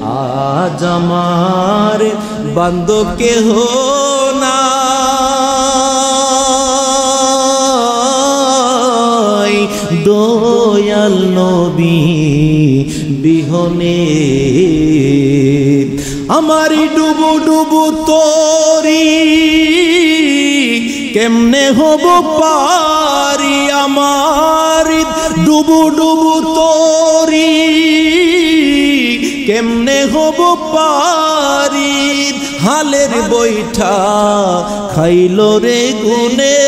আজ আমার বান্ধব কেহ নাই, দয়াল নবী বিহনে আমার ডুবু ডুবু তোরি কেমনে হব পারি, আমার ডুবু ডুবু তোরি কেমনে হব পারি, হালের বৈঠা খাইল রে গুনে,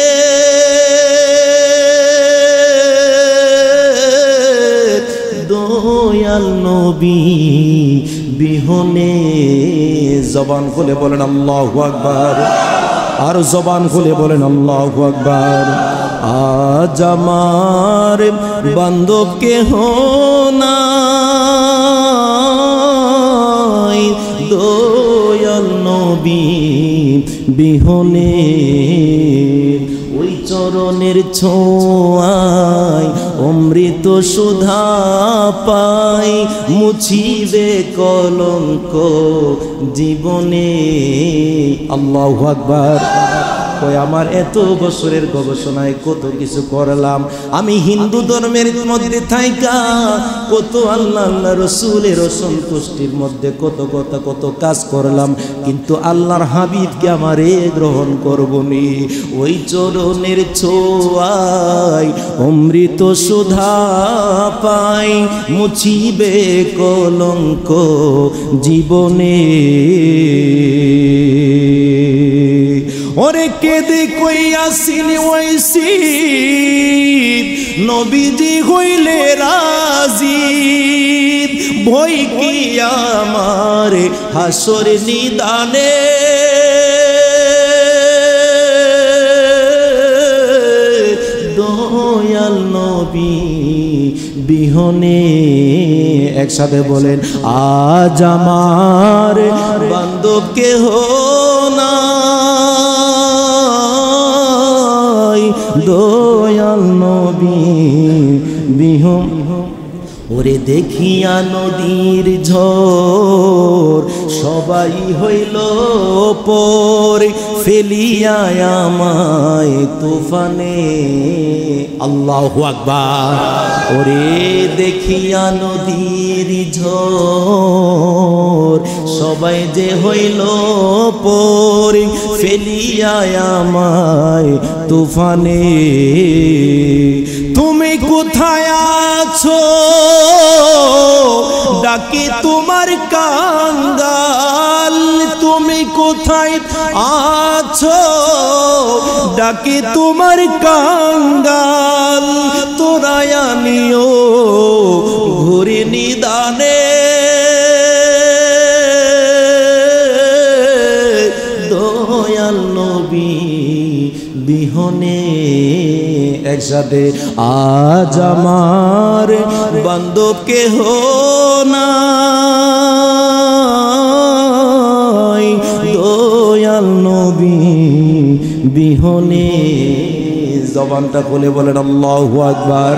দয়াল নবী বিহনে। জবান খুলে বলেন আল্লাহু আকবার, আর জবান খুলে বলেন আল্লাহু আকবার। আজ আমার বান্ধব কেহ নাই, দয়াল নবী বিহনে। ওই চরণের ছোঁয়ায় অমৃত সুধা পাই, মুছিবে কলঙ্ক জীবনে। আল্লাহু আকবার। কই আমার এত বছরের গবেষণায় কত কিছু করলাম, আমি হিন্দু ধর্মের মধ্যে থাইকা কত আল্লাহ আল্লাহ রসুলের অসন্তুষ্টির মধ্যে কত কথা কত কাজ করলাম, কিন্তু আল্লাহর হাবিবকে আমারে গ্রহণ করবনি। ওই চরণের ছোঁয়ায় অমৃত সুধা পাই, মুছিবে কলঙ্ক জীবনে। ওরে কেদে কই আসিনি ওইসি নবীজি হইলে রাজি, ভয় কি আমার হাসর নিদানে, দয়াল নবী বিহনে। একসাথে বলেন আজ আমার বান্ধব কেহ নাই, দয়াল নবী বিহন। ওরে দেখিয়া নদীর ঝড় সবাই হইল পরে, ফেলিয়া আমায় তুফানে। আল্লাহু আকবার। ওরে দেখিয়া নদীর ঝড় সবাই যে হইল পরে, ফেলিয়া আমায় তুফানে। তুমি কোথায় আছো ডাকি তোমার কাঙ্গাল, তুমি কোথায় আছো ডাকি তোমার কাঙ্গাল, তোরায়া নিও ঘুরি নিদানে, দয়াল নবী বিহনে। একসাথে আজ আমার বান্ধব কেহ নাই, দয়াল নবী বিহনে। জবানটা খুলে বলেন আল্লাহু আকবার।